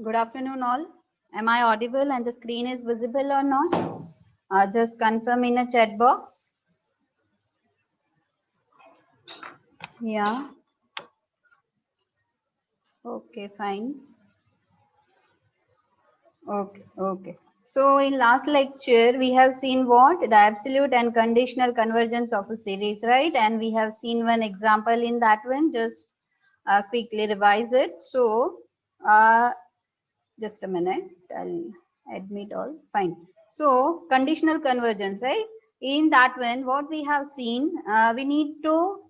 Good afternoon, all. Am I audible and the screen is visible or not? Just confirm in a chat box. Yeah. Okay, fine. Okay. So in last lecture, we have seen what? The absolute and conditional convergence of a series, right? And we have seen one example in that one. Just quickly revise it. So, just a minute. I'll admit all. Fine. So, conditional convergence, right? In that one, what we have seen, we need to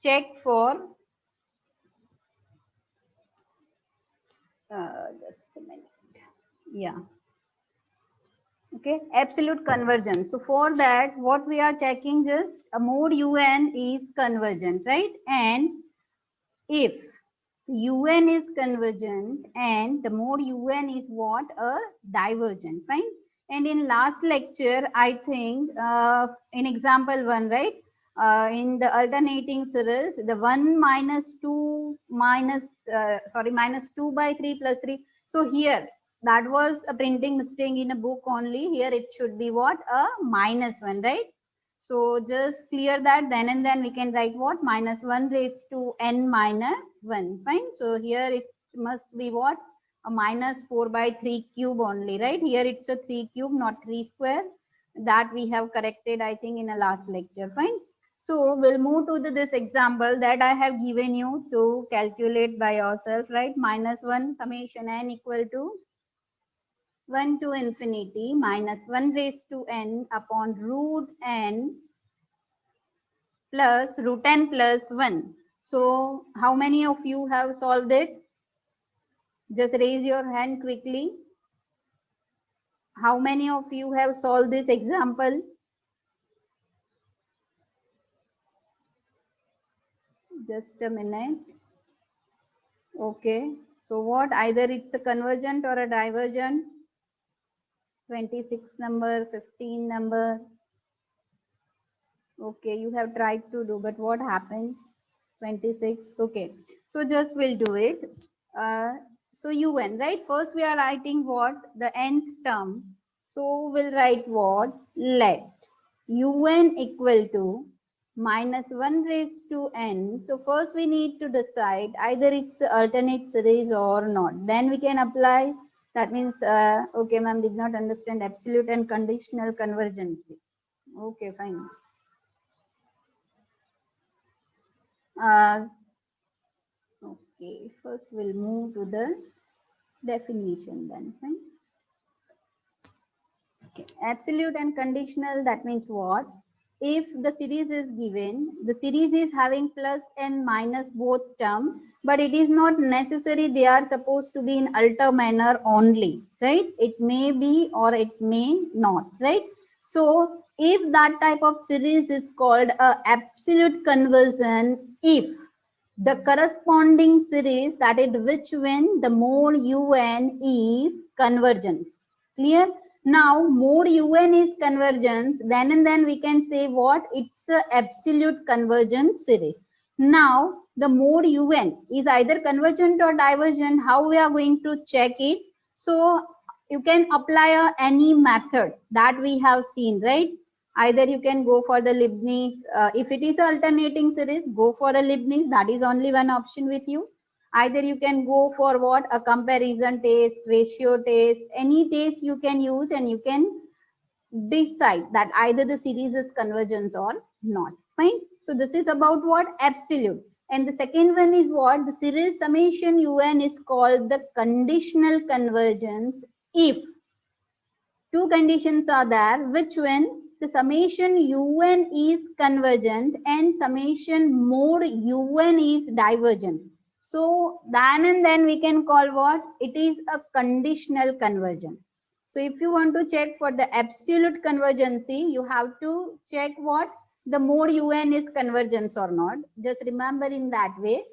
check for, just a minute. Yeah. Okay, absolute convergence. So for that, what we are checking just a mode un is convergent, right? And if un is convergent and the mode un is what? A divergent, fine. And in last lecture, I think in example 1, right? In the alternating series, the 1 minus 2 minus, minus 2 by 3 plus 3. So here, that was a printing mistake in a book only. Here it should be what? A minus 1, right? So just clear that, then and then we can write what? Minus 1 raised to n minus 1. Fine. So here it must be what? A minus 4 by 3 cube only, right? Here it's a 3 cube, not 3 square. That we have corrected, I think, in a last lecture. Fine. So we'll move to this example that I have given you to calculate by yourself, right? Minus 1 summation n equal to 1 to infinity minus 1 raised to n upon root n plus root n plus 1. So how many of you have solved it? Just raise your hand quickly. How many of you have solved this example? Just a minute. Okay. So what? Either it's a convergent or a divergent. 26 number, 15 number. Okay, you have tried to do, but what happened? 26. Okay. So just we'll do it. So un, right? First we are writing what? The nth term. So we'll write what? Let un equal to minus 1 raised to n. So first we need to decide either it's alternate series or not. Then we can apply. That means, okay, ma'am did not understand absolute and conditional convergence. Okay, fine. Okay, first we'll move to the definition then. Fine. Okay. Absolute and conditional, that means what? If the series is given, the series is having plus and minus both term, but it is not necessary they are supposed to be in alter manner only, right? It may be or it may not, right? So if that type of series is called a absolute conversion, if the corresponding series, that is which when the mode un is convergence. Clear? Now mode un is convergence, then and then we can say what? It's a absolute convergence series. Now the mode un is either convergent or divergent. How we are going to check it? So you can apply any method that we have seen, right? Either you can go for the Leibniz. If it is alternating series, go for a Leibniz. That is only one option with you. Either you can go for what? A comparison test, ratio test, any test you can use, and you can decide that either the series is convergence or not. Fine. So this is about what? Absolute. And the second one is what? The series summation un is called the conditional convergence if two conditions are there, which when the summation un is convergent and summation mode un is divergent. So then and then we can call what? It is a conditional convergence. So if you want to check for the absolute convergency, you have to check what? The mode un is convergence or not. Just remember in that way.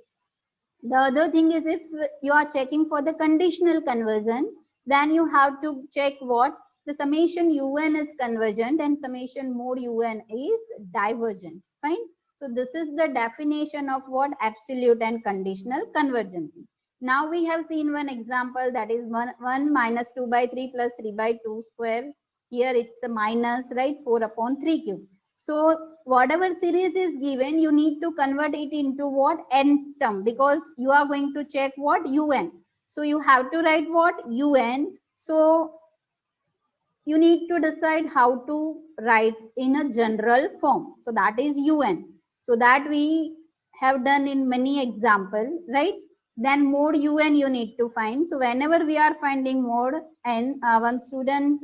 The other thing is if you are checking for the conditional conversion, then you have to check what? The summation un is convergent and summation mode un is divergent. Fine. So this is the definition of what? Absolute and conditional convergence. Now we have seen one example, that is 1 minus 2 by 3 plus 3 by 2 square. Here it's a minus, right? 4 upon 3 cube. So whatever series is given, you need to convert it into what? N term, because you are going to check what? Un. So you have to write what? Un. So you need to decide how to write in a general form. So that is un. So that we have done in many examples, right? Then mode un you need to find. So whenever we are finding mode n, one student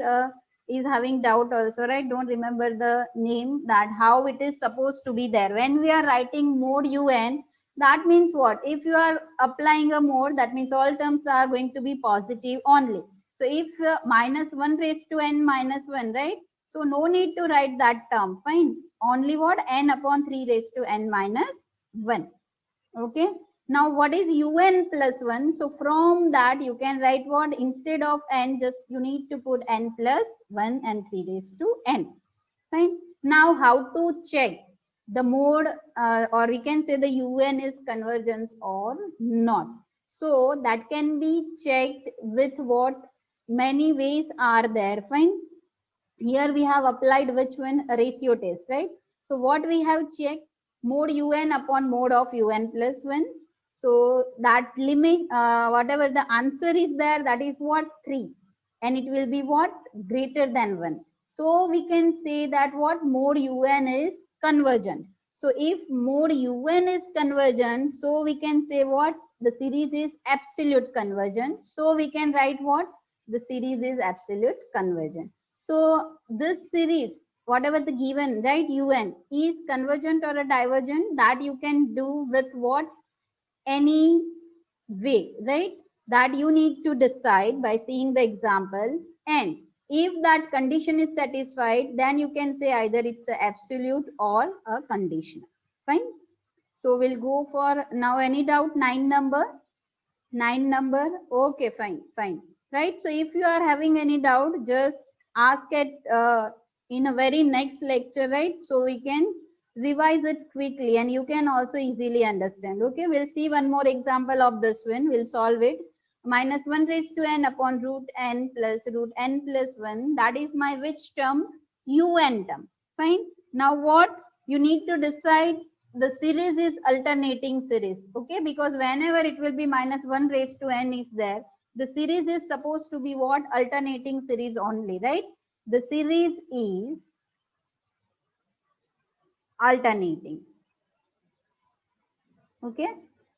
is having doubt also, right? Don't remember the name, that how it is supposed to be there. When we are writing mode un, that means what? If you are applying a mode, that means all terms are going to be positive only. So if minus 1 raised to n minus 1, right? So no need to write that term, fine. Only what? N upon 3 raised to n minus 1. Okay. Now what is un plus 1? So from that you can write what? Instead of n, just you need to put n plus 1 and 3 raised to n. Fine. Now how to check the mode, or we can say the un is convergence or not. So that can be checked with what? Many ways are there, fine. Here we have applied which one? A ratio test, right? So what we have checked? Mode un upon mode of un plus 1. So that limit, whatever the answer is there, that is what? 3. And it will be what? Greater than 1. So we can say that what? Mode un is convergent. So if mode un is convergent, so we can say what? The series is absolute convergent. So we can write what? The series is absolute convergent. So this series, whatever the given, right, un is convergent or a divergent, that you can do with what? Any way, right? That you need to decide by seeing the example. And if that condition is satisfied, then you can say either it's a absolute or a conditional. Fine. So we'll go for now. Any doubt? 9 number? 9 number? Okay, fine, fine. Right. So if you are having any doubt, just ask it in a very next lecture, right? So we can revise it quickly and you can also easily understand. Okay, we'll see one more example of this one. We'll solve it. Minus 1 raised to n upon root n plus 1. That is my which term? Un term. Fine. Now what? You need to decide the series is alternating series. Okay, because whenever it will be minus 1 raised to n is there, the series is supposed to be what? Alternating series only, right? The series is alternating. Okay.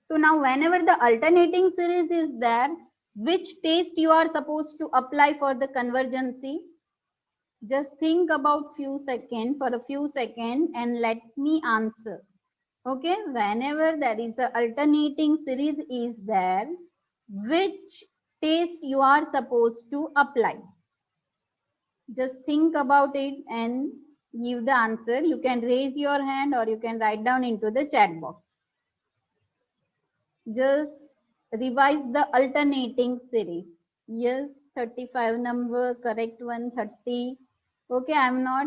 So now whenever the alternating series is there, which test you are supposed to apply for the convergency? Just think about for a few seconds and let me answer. Okay, whenever there is a alternating series is there, which test you are supposed to apply? Just think about it and give the answer. You can raise your hand or you can write down into the chat box. Just revise the alternating series. Yes, 35 number, correct one, 30. Okay, I'm not.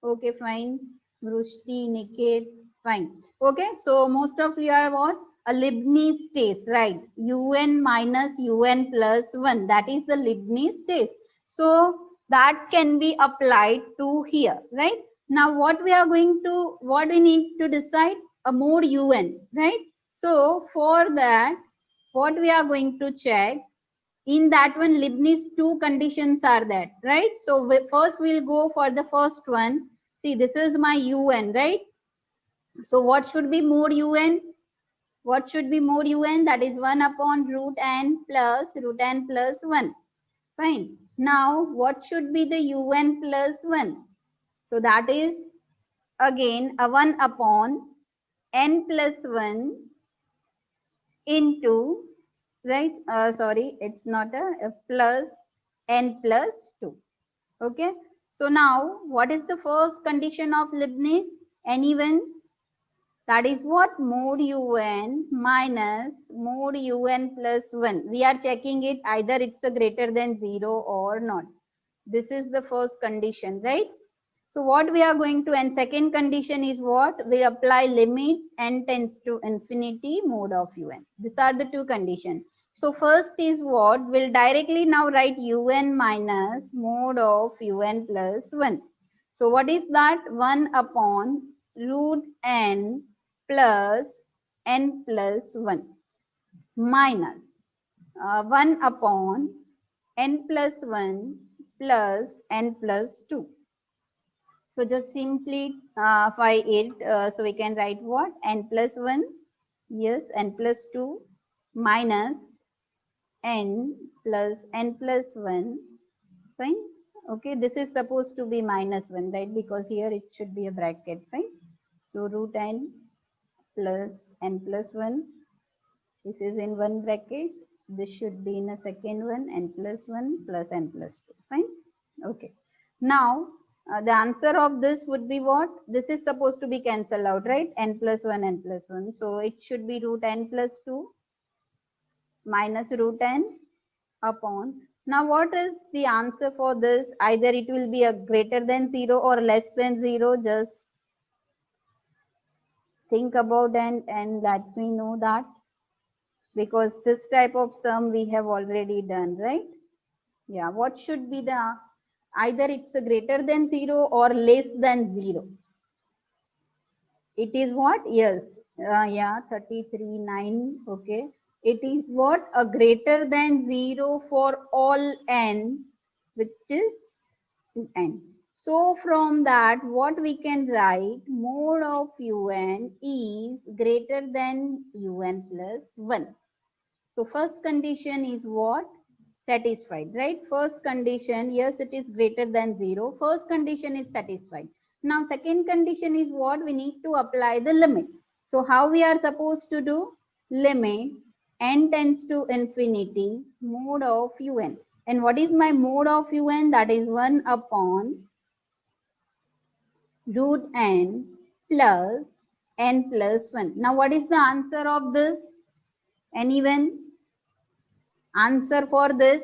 Okay, fine. Vrushti, Niket, fine. Okay, so most of you are what? A Leibniz test, right? Un minus un plus 1. That is the Leibniz test. So that can be applied to here, right? Now what we are going to, what we need to decide? A mode un, right? So for that, what we are going to check, in that one Leibniz two conditions are that, right? So first we'll go for the first one. See, this is my un, right? So what should be mode un? What should be mode un? That is 1 upon root n plus 1. Fine. Now what should be the un plus 1? So that is again a 1 upon n plus 1 into, right, sorry, it's not a plus n plus 2. Okay, so now what is the first condition of Leibniz? Anyone? That is what? Mode un minus mode un plus 1. We are checking it either it's a greater than 0 or not. This is the first condition, right? So what we are going to, and second condition is what? We apply limit n tends to infinity mode of un. These are the two conditions. So first is what? We'll directly now write un minus mod of un plus 1. So what is that? 1 upon root n plus n plus 1 minus 1 upon n plus 1 plus n plus 2. So just simplify it. So we can write what? N plus 1, yes, n plus 2 minus n plus n plus 1, fine. Okay, this is supposed to be minus 1, right? Because here it should be a bracket, fine. So root n plus n plus 1, this is in one bracket. This should be in a second one, n plus 1 plus n plus 2, fine. Okay. Now, the answer of this would be what? This is supposed to be cancelled out, right? N plus 1, n plus 1. So it should be root n plus 2 minus root n upon. Now what is the answer for this? Either it will be a greater than 0 or less than 0. Just think about and let me know that, because this type of sum we have already done, right? Yeah, what should be the, either it's a greater than 0 or less than 0. It is what? Yes. Yeah, 33, 9. Okay. It is what? A greater than 0 for all n, which is n. So from that, what we can write? Mod of un is greater than un plus 1. So first condition is what? Satisfied, right? First condition, yes, it is greater than 0. First condition is satisfied. Now second condition is what? We need to apply the limit. So how we are supposed to do? Limit n tends to infinity mod of un. And what is my mod of un? That is 1 upon root n plus n plus 1. Now what is the answer of this? Anyone? Answer for this?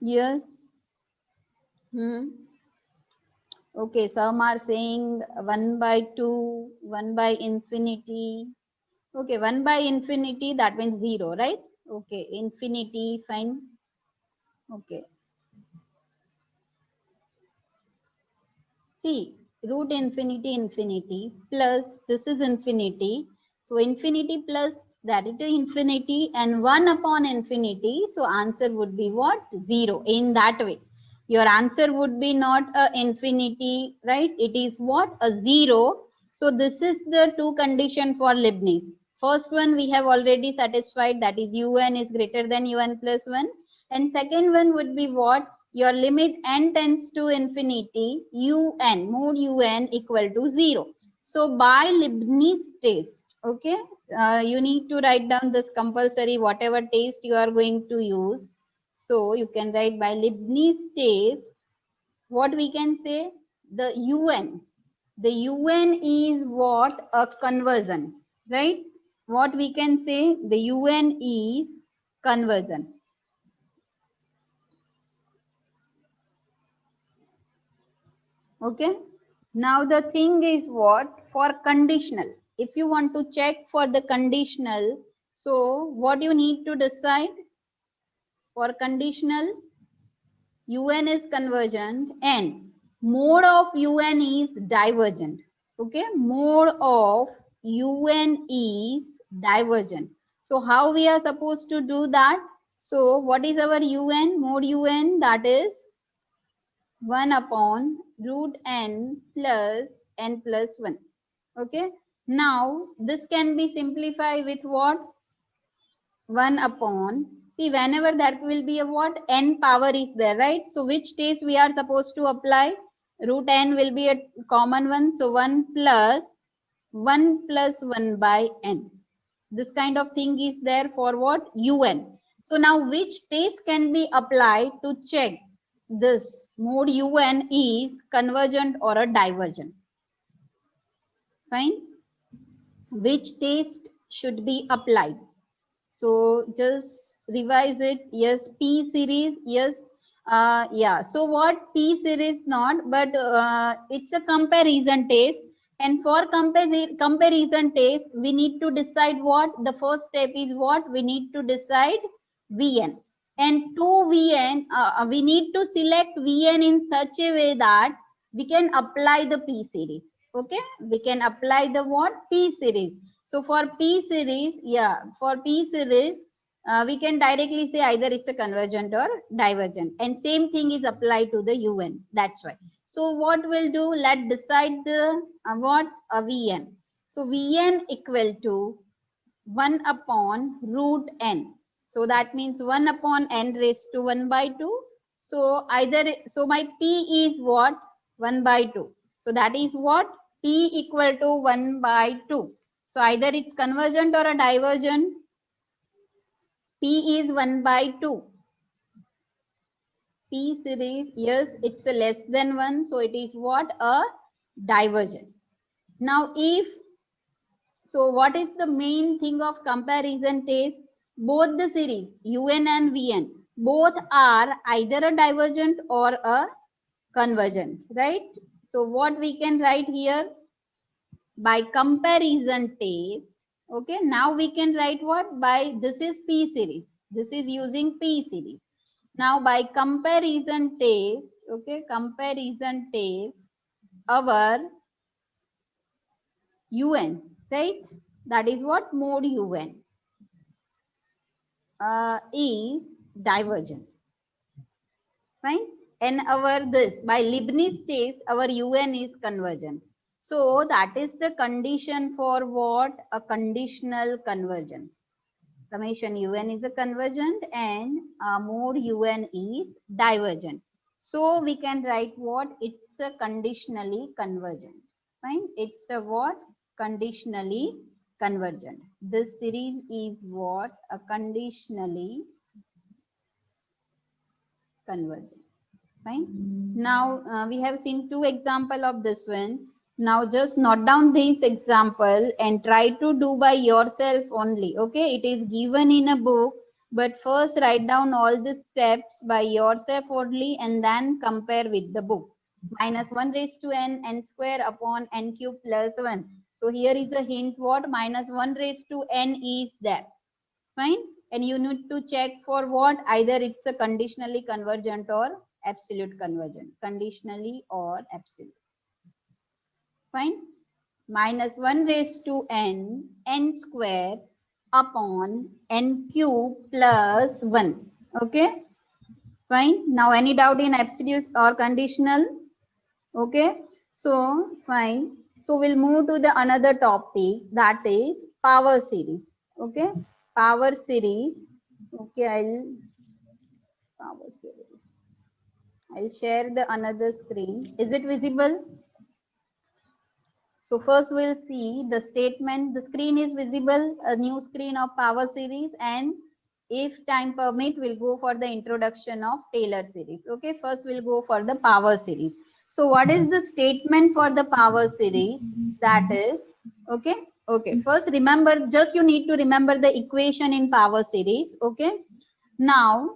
Yes. Okay, some are saying 1 by 2, 1 by infinity. Okay, 1 by infinity, that means 0, right? Okay, infinity, fine. Okay. See, root infinity, infinity, plus this is infinity. So infinity plus that is infinity and 1 upon infinity. So answer would be what? 0 in that way. Your answer would be not a infinity, right? It is what? A 0. So this is the two condition for Leibniz. First one we have already satisfied, that is un is greater than un plus 1. And second one would be what? Your limit n tends to infinity, un, mod un equal to 0. So by Leibniz test, okay, you need to write down this compulsory, whatever test you are going to use. So you can write by Leibniz test, what we can say? The un. The un is what? A conversion, right? What we can say? The un is conversion. Okay. Now the thing is what? For conditional. If you want to check for the conditional, so what you need to decide? For conditional, un is convergent and mode of un is divergent. Okay. Mode of un is divergent. So how we are supposed to do that? So what is our un? Mode un, that is 1 upon root n plus n plus 1. Okay. Now this can be simplified with what? 1 upon, see, whenever that will be a what? N power is there, right? So which case we are supposed to apply? Root n will be a common one. So 1 plus 1 by n. This kind of thing is there for what? Un. So now which test can be applied to check this mode un is convergent or a divergent? Fine. Which test should be applied? So just revise it. Yes, P series. Yes. Yeah. So what? P series not, but it's a comparison test. And for comparison test, we need to decide what? The first step is what? We need to decide Vn. And to Vn, we need to select Vn in such a way that we can apply the P series. Okay, we can apply the what? P series. So for P series, yeah, for P series, we can directly say either it's a convergent or divergent. And same thing is applied to the Un. That's why. So what we'll do, let's decide the what? Vn. So Vn equal to 1 upon root n. So that means 1 upon n raised to 1 by 2. So so my P is what? 1 by 2. So that is what? P equal to 1 by 2. So either it's convergent or a divergent. P is 1 by 2. P series, yes, it's a less than 1. So it is what? A divergent. Now what is the main thing of comparison test? Both the series, Un and Vn, both are either a divergent or a convergent, right? So what we can write here? By comparison test, okay, now we can write what? By, this is P series. This is using P series. Now by comparison test, okay, comparison test, our Un, right? That is what? Mode Un is divergent, fine. And our this, by Leibniz test, our Un is convergent. So that is the condition for what? A conditional convergence. Summation Un is a convergent and mode Un is divergent. So we can write what? It's a conditionally convergent. Fine. It's a what? Conditionally convergent. This series is what? A conditionally convergent. Fine. Now we have seen two example of this one. Now just note down this example and try to do by yourself only. Okay, it is given in a book, but first write down all the steps by yourself only and then compare with the book. Minus 1 raised to n, n square upon n cube plus 1. So here is a hint what? Minus 1 raised to n is there. Fine. And you need to check for what? Either it's a conditionally convergent or absolute convergent. Conditionally or absolute. Fine. Minus 1 raised to n, n square upon n cube plus 1. Okay. Fine. Now any doubt in absolute or conditional? Okay. So fine. So we'll move to the another topic, that is power series. Okay. Power series. Okay, power series. I'll share the another screen. Is it visible? So first we'll see the statement. The screen is visible, a new screen of power series, and if time permit, we'll go for the introduction of Taylor series. Okay, first we'll go for the power series. So what is the statement for the power series? That is, okay, first remember, just you need to remember the equation in power series. Okay, now,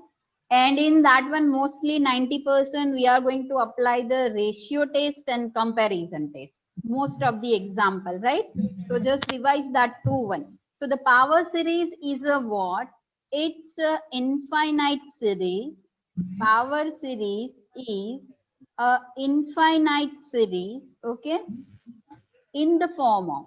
and in that one, mostly 90% we are going to apply the ratio test and comparison test. Most of the example, right? So just revise that two one. So the power series is a what? It's a infinite series. Power series is a infinite series, okay? In the form of,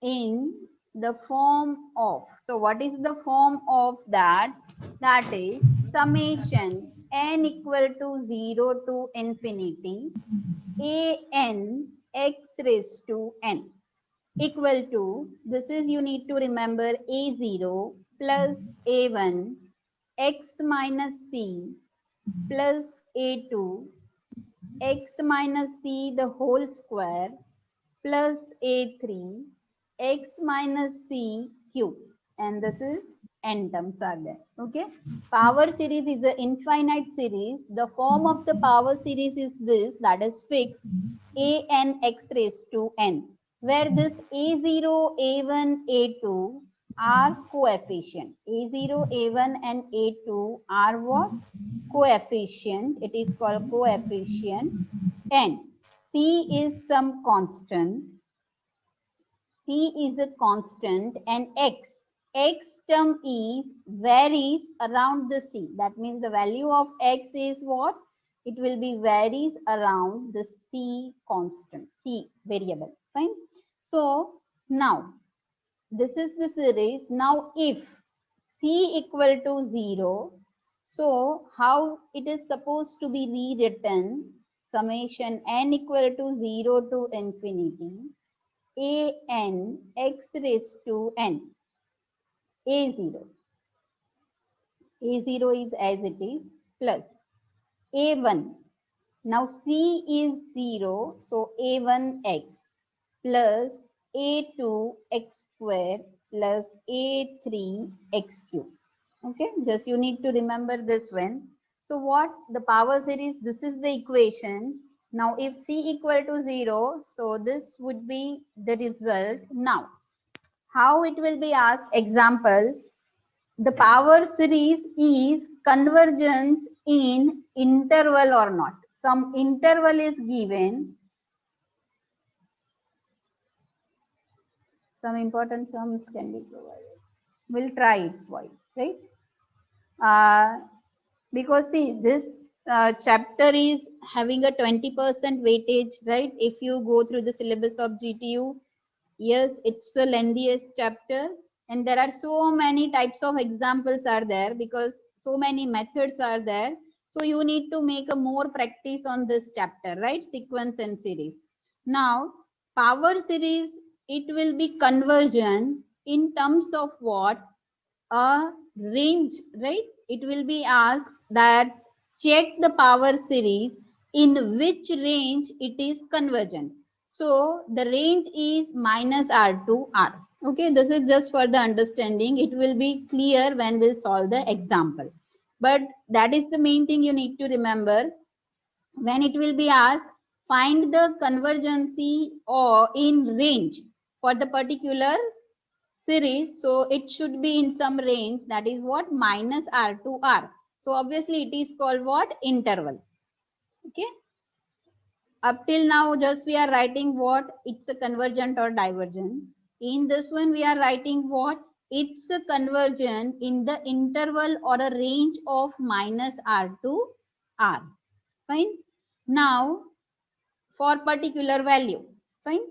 in the form of, so what is the form of that? That is summation n equal to 0 to infinity a n x raised to n equal to, this is you need to remember, a0 plus a1 x minus c plus a2 x minus c the whole square plus a3 x minus c cube, and this is n terms are there. Okay, power series is an infinite series. The form of the power series is this, that is fixed a n x raised to n, where this a0 a1 a2 are coefficient. A0 a1 and a2 are what? Coefficient. It is called coefficient, and c is some constant. C is a constant and X term is varies around the C. That means the value of X is what? It will be varies around the C constant, C variable. Fine. So now this is the series. Now if C equal to 0, so how it is supposed to be rewritten? Summation n equal to 0 to infinity a n x raised to n a0. A0 is as it is plus a1. Now C is 0, so a1x plus a2 x square plus a3 x cube. Okay, just you need to remember this one. So what the power series, this is the equation. Now if C equal to 0, so this would be the result. Now how it will be asked? Example, the power series is convergence in interval or not. Some interval is given. Some important sums can be provided. We'll try it, right? Because see, this chapter is having a 20% weightage, right? If you go through the syllabus of GTU, yes, it's the lengthiest chapter, and there are so many types of examples are there because so many methods are there. So you need to make a more practice on this chapter, right? Sequence and series. Now, power series, it will be conversion in terms of what? A range, right? It will be asked that check the power series in which range it is convergent. So the range is minus R to R. Okay, this is just for the understanding. It will be clear when we'll solve the example. But that is the main thing you need to remember. When it will be asked, find the convergency or in range for the particular series, so it should be in some range, that is what? Minus R to R. So obviously it is called what? Interval. Okay, up till now just we are writing what? It's a convergent or divergent. In this one we are writing what? It's a convergent in the interval or a range of minus R to R. Fine. Now for particular value, fine,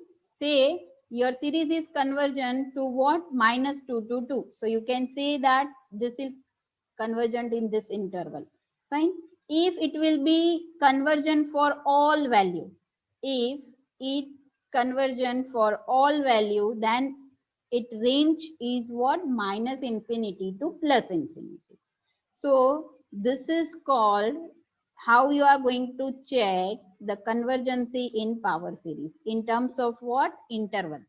say your series is convergent to what? Minus 2 to 2, so you can say that this is convergent in this interval. Fine. If it will be convergent for all value, if it convergent for all value, then it range is what? Minus infinity to plus infinity. So this is called how you are going to check the convergency in power series in terms of what? Interval.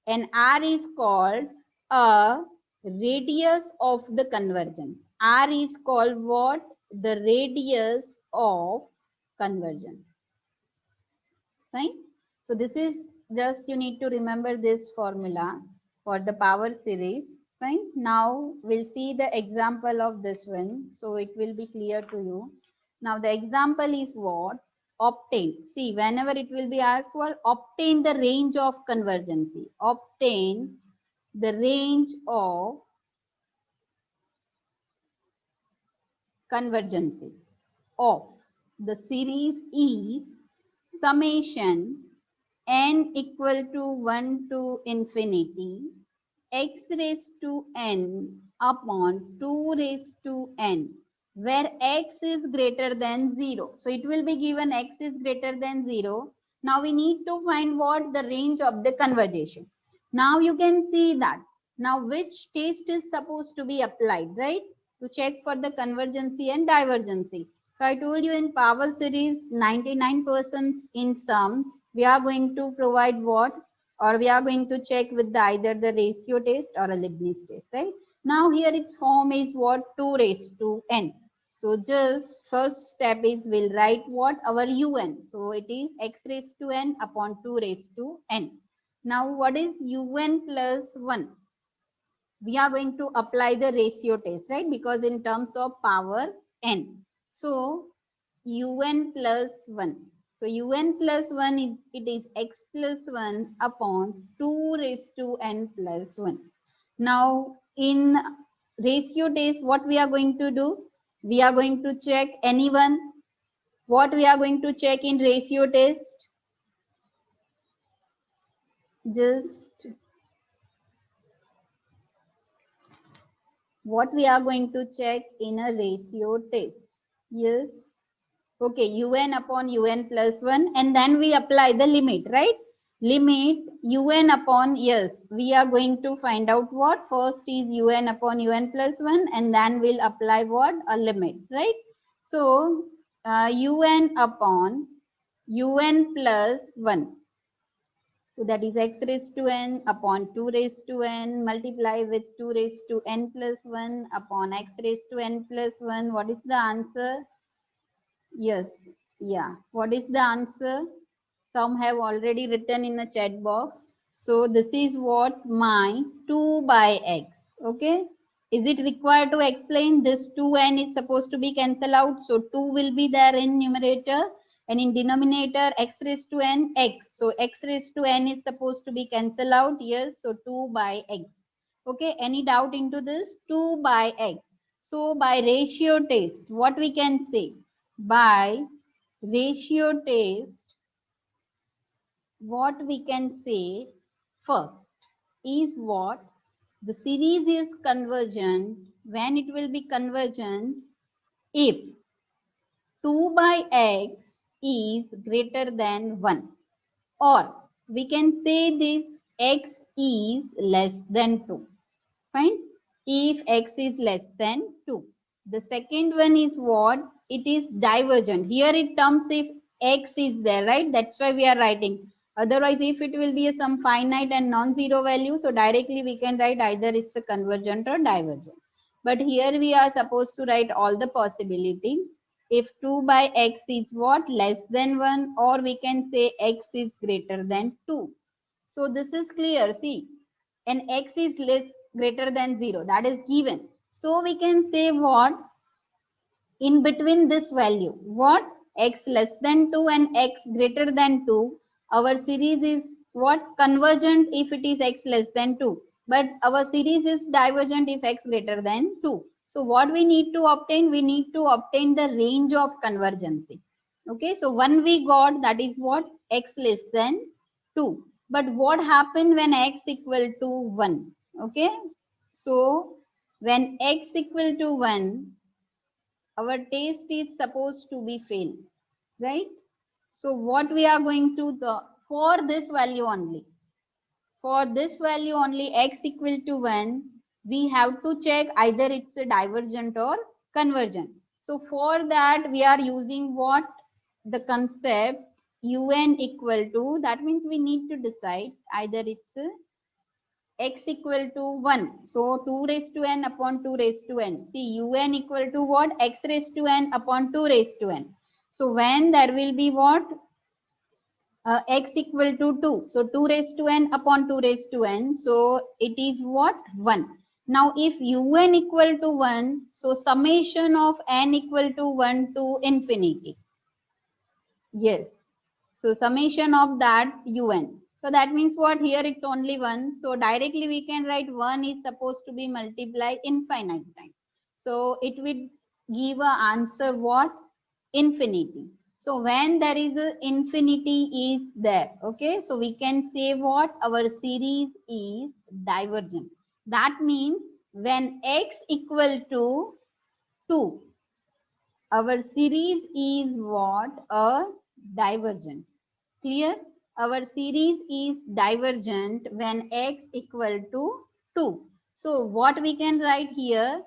And R is called a radius of the convergence. R is called what? The radius of convergence. Fine. So this is just you need to remember this formula for the power series. Fine. Now we'll see the example of this one. So it will be clear to you. Now the example is what? Obtain. See, whenever it will be asked for, obtain the range of convergency. Obtain the range of convergency of the series is summation n equal to 1 to infinity x raised to n upon 2 raised to n, where x is greater than 0. So it will be given x is greater than 0. Now we need to find what? The range of the convergence. Now you can see that now which test is supposed to be applied, right? To check for the convergency and divergency. So I told you in power series 99% in sum, we are going to provide what? Or we are going to check with the, either the ratio test or a Leibniz test, right? Now here its form is what? 2 raised to n. So just first step is we'll write what? Our un. So it is x raised to n upon 2 raised to n. Now what is un plus 1? We are going to apply the ratio test, right? Because in terms of power n. So un plus 1. So un plus 1 is, it is x plus 1 upon 2 raised to n plus 1. Now in ratio test, what we are going to do? We are going to check anyone. What we are going to check in ratio test? Just what we are going to check in a ratio test. Yes. Okay, un upon un plus 1, and then we apply the limit, right? Limit un upon, yes, we are going to find out what? First is un upon un plus 1, and then we'll apply what? A limit, right? So un upon un plus 1. So that is x raised to n upon 2 raised to n, multiply with 2 raised to n plus 1 upon x raised to n plus 1. What is the answer? Yes, yeah. What is the answer? Some have already written in the chat box. So this is what my 2 by x. Okay. Is it required to explain? This 2n is supposed to be cancelled out. So 2 will be there in numerator, and in denominator x raised to n x. So x raised to n is supposed to be cancelled out. Yes. So 2 by x. Okay. Any doubt into this? 2 by x. So by ratio test, what we can say? By ratio test, what we can say first is what? The series is convergent when it will be convergent if 2 by x is greater than 1, or we can say this x is less than 2. Fine. If x is less than 2. The second one is what? It is divergent. Here it comes if x is there, right? That's why we are writing. Otherwise, if it will be some finite and non-zero value, so directly we can write either it's a convergent or divergent. But here we are supposed to write all the possibility. If 2 by x is what? Less than 1, or we can say x is greater than 2. So this is clear. See, and x is less greater than 0, that is given. So we can say what? In between this value, what? X less than 2 and x greater than 2, our series is what? Convergent if it is x less than 2, but our series is divergent if x greater than 2. So what we need to obtain? We need to obtain the range of convergency. Okay, so one we got, that is what? X less than 2. But what happened when x equal to 1? Okay, so when x equal to 1, our test is supposed to be fail, right? So what we are going to the, for this value only, for this value only, x equal to 1, we have to check either it's a divergent or convergent. So for that we are using what? The concept un equal to, that means we need to decide either it's x equal to 1. So 2 raised to n upon 2 raised to n. See, un equal to what? X raised to n upon 2 raised to n. So when there will be what? X equal to 2. So 2 raised to n upon 2 raised to n. So it is what? 1. Now if un equal to 1, so summation of n equal to 1 to infinity. Yes. So summation of that un. So that means what? Here it's only 1. So directly we can write 1 is supposed to be multiplied infinite time. So it will give a answer what? Infinity. So when there is a infinity is there, okay, so we can say what? Our series is divergent. That means when x equal to 2, our series is what? A divergent. Clear? Our series is divergent when x equal to 2. So what we can write here?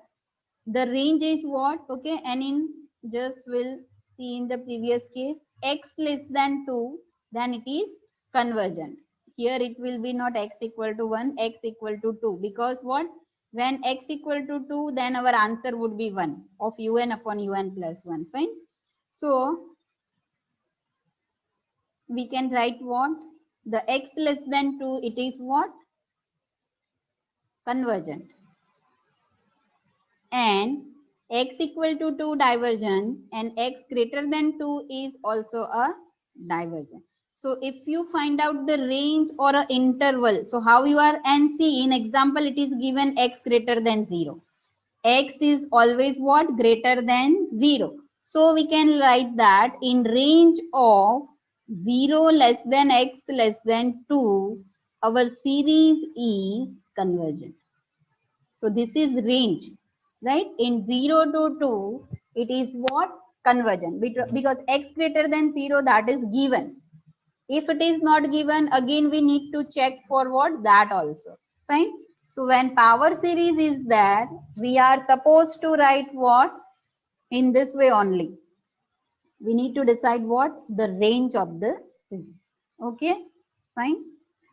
The range is what? Okay, and in just will see in the previous case, x less than 2, then it is convergent. Here it will be not x equal to 1, x equal to 2, because what? When x equal to 2, then our answer would be 1 of un upon un plus 1. Fine. So we can write what? The x less than 2, it is what? Convergent. And x equal to 2 divergent, and x greater than 2 is also a divergent. So if you find out the range or a interval, so how you are, and see in example it is given x greater than 0. X is always what? Greater than 0. So we can write that in range of 0 less than x less than 2, our series is convergent. So this is range, right? In 0 to 2, it is what? Convergent. Because x greater than 0, that is given. If it is not given, again we need to check for what? That also. Fine. So when power series is there, we are supposed to write what? In this way only. We need to decide what? The range of the series. Okay. Fine.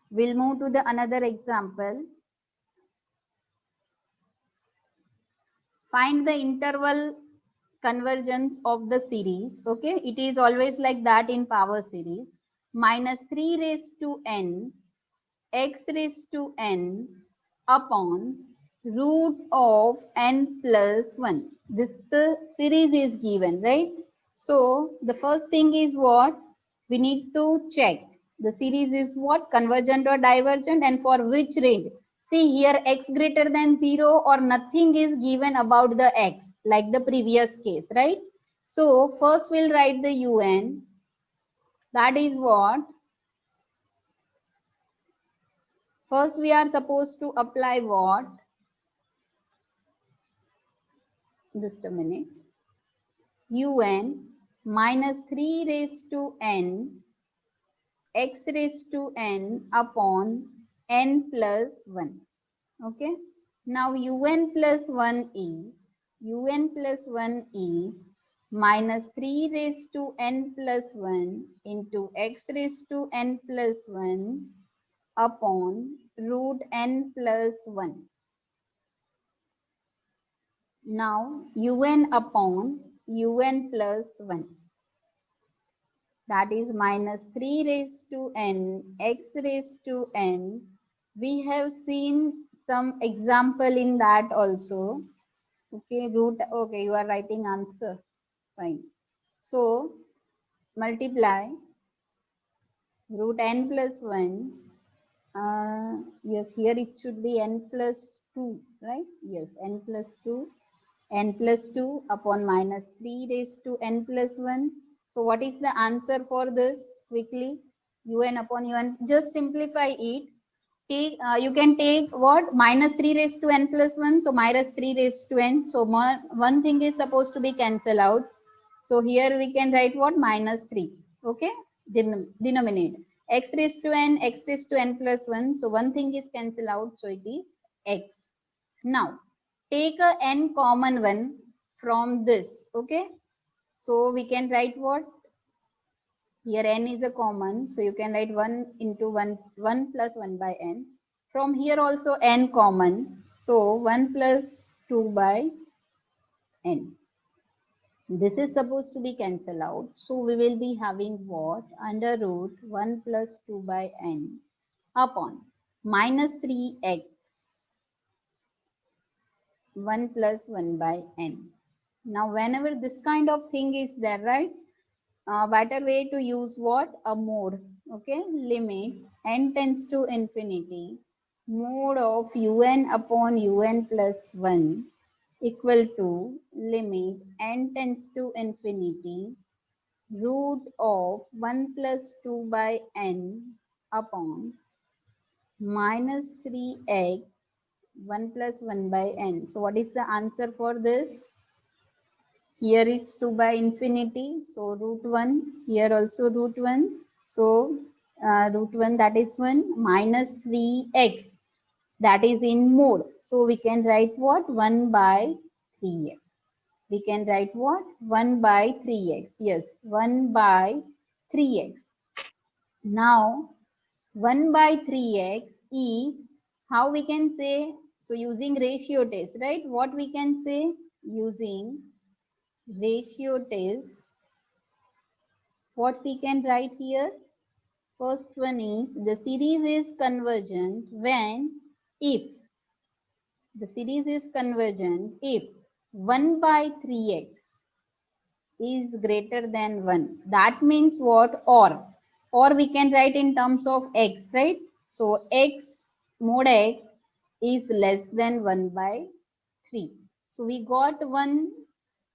We'll move to the another example. Find the interval convergence of the series. Okay. It is always like that in power series. Minus 3 raised to n x raised to n upon root of n plus 1. This the series is given, right? So the first thing is what? We need to check. The series is what? Convergent or divergent, and for which range? See here x greater than 0 or nothing is given about the x like the previous case, right? So first we'll write the un. That is what? First we are supposed to apply what? Just a minute. Un minus 3 raised to n x raised to n upon n plus 1. Okay. Now un plus 1 is minus 3 raised to n plus 1 into x raised to n plus 1 upon root n plus 1. Now un upon un plus 1, that is minus 3 raised to n x raised to n. We have seen some example in that also. Okay, root, okay, you are writing answer. Fine. So multiply root n plus 1. Yes, here it should be n plus 2, right? Yes, n plus 2. N plus 2 upon minus 3 raised to n plus 1. So what is the answer for this? Quickly, un upon un. Just simplify it. Take, you can take what? Minus 3 raised to n plus 1. So minus 3 raised to n. So one thing is supposed to be cancelled out. So here we can write what? Minus 3. Okay. Denominator. X raised to n, x raised to n plus 1. So one thing is cancelled out. So it is x. Now take a n common one from this. Okay. So we can write what? Here n is a common. So you can write 1 into 1 plus 1 by n. From here also n common. So 1 plus 2 by n. This is supposed to be cancelled out. So we will be having what? Under root 1 plus 2 by n upon minus 3x 1 plus 1 by n. Now whenever this kind of thing is there, right? Better way to use what? A mode. Okay. Limit n tends to infinity. Mode of un upon un plus 1 equal to limit n tends to infinity root of 1 plus 2 by n upon minus 3x 1 plus 1 by n. So what is the answer for this? Here it's 2 by infinity. So root 1. Here also root 1. So root 1, that is 1, minus 3x, that is in mode. So we can write what? 1 by 3x. We can write what? 1 by 3x. Yes, 1 by 3x. Now 1 by 3x is, how we can say? So using ratio test, right? What we can say? Using ratio test, what we can write here? First one is, the series is convergent when, if, the series is convergent if 1 by 3x is greater than 1. That means what? Or we can write in terms of x, right? So x mod x is less than 1 by 3. So we got one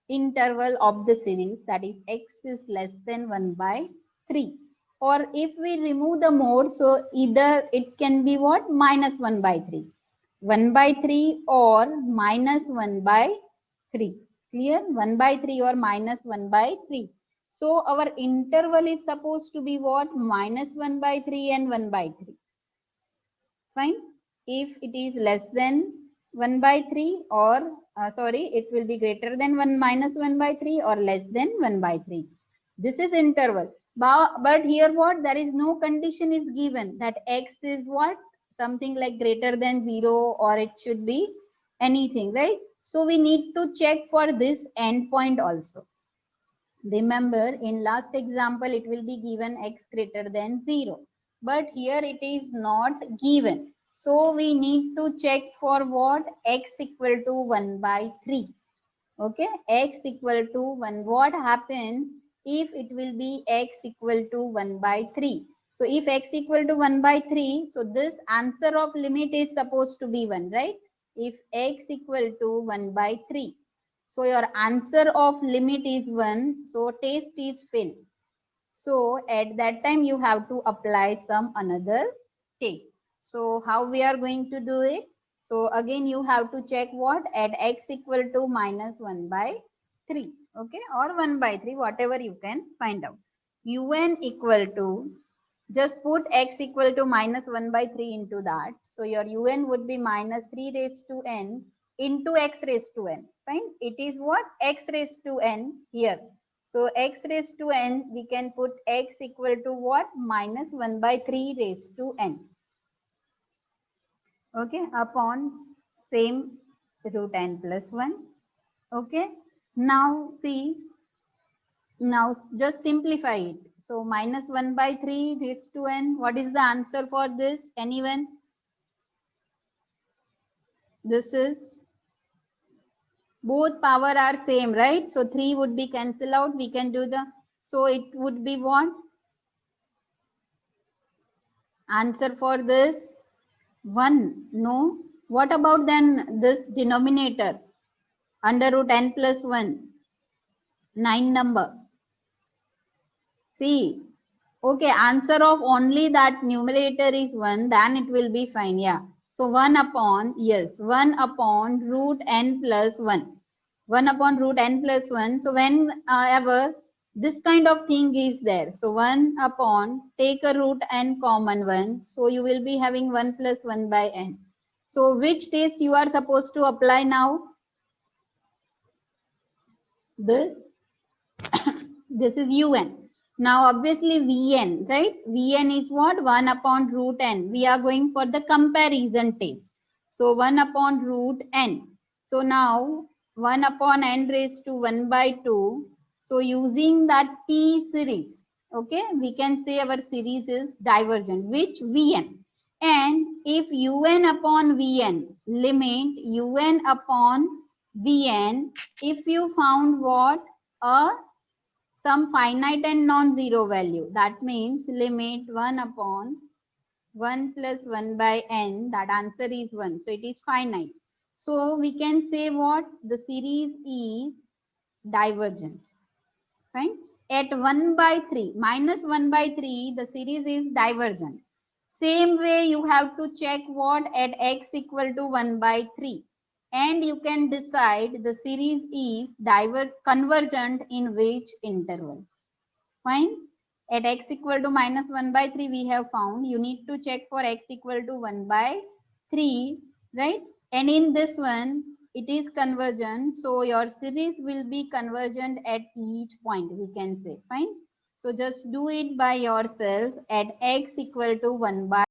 interval of the series, that is x is less than 1 by 3. Or if we remove the mode, so either it can be what? Minus 1 by 3. 1 by 3 or minus 1 by 3. Clear? 1 by 3 or minus 1 by 3. So our interval is supposed to be what? Minus 1 by 3 and 1 by 3. Fine. If it is less than 1 by 3 or it will be greater than 1 minus 1 by 3 or less than 1 by 3. This is interval. But here what? There is no condition is given that x is what? Something like greater than 0 or it should be anything, right? So we need to check for this endpoint also. Remember, in last example, it will be given x greater than 0. But here it is not given. So we need to check for what? X equal to 1 by 3. Okay, x equal to 1. What happens if it will be x equal to 1 by 3? So if x equal to 1 by 3, so this answer of limit is supposed to be 1, right? If x equal to 1 by 3. So your answer of limit is 1. So test is failed. So at that time you have to apply some another test. So how we are going to do it? So again you have to check what? At x equal to minus 1 by 3. Okay, or 1 by 3, whatever you can find out. Un equal to, just put x equal to minus 1 by 3 into that. So your un would be minus 3 raised to n into x raised to n. Fine. It is what? X raised to n here. So x raised to n, we can put x equal to what? Minus 1 by 3 raised to n. Okay, upon same root n plus 1. Okay, now see, now just simplify it. So minus 1 by 3 raised to n. What is the answer for this? Anyone? This is, both power are same, right? So 3 would be cancel out. We can do the, so it would be what? Answer for this 1. No. What about then this denominator? Under root n plus 1. 9 number. See. Okay, answer of only that numerator is 1, then it will be fine. Yeah. So 1 upon, yes, 1 upon root n plus 1. 1 upon root n plus 1. So whenever this kind of thing is there, so 1 upon, take a root n common 1. So you will be having 1 plus 1 by n. So which test you are supposed to apply now? This. This is un. Now obviously Vn, right? Vn is what? 1 upon root n. We are going for the comparison test. So 1 upon root n. So now 1 upon n raised to 1 by 2. So using that P series, okay, we can say our series is divergent, which Vn. And if un upon Vn, limit un upon Vn, if you found what? A some finite and non-zero value. That means limit 1 upon 1 plus 1 by n, that answer is 1. So it is finite. So we can say what? The series is divergent. Fine. At 1 by 3, minus 1 by 3, the series is divergent. Same way you have to check what? At x equal to 1 by 3. And you can decide the series is convergent in which interval. Fine. At x equal to minus 1 by 3 we have found. You need to check for x equal to 1 by 3, right? And in this one, it is convergent. So your series will be convergent at each point, we can say. Fine. So just do it by yourself at x equal to 1 by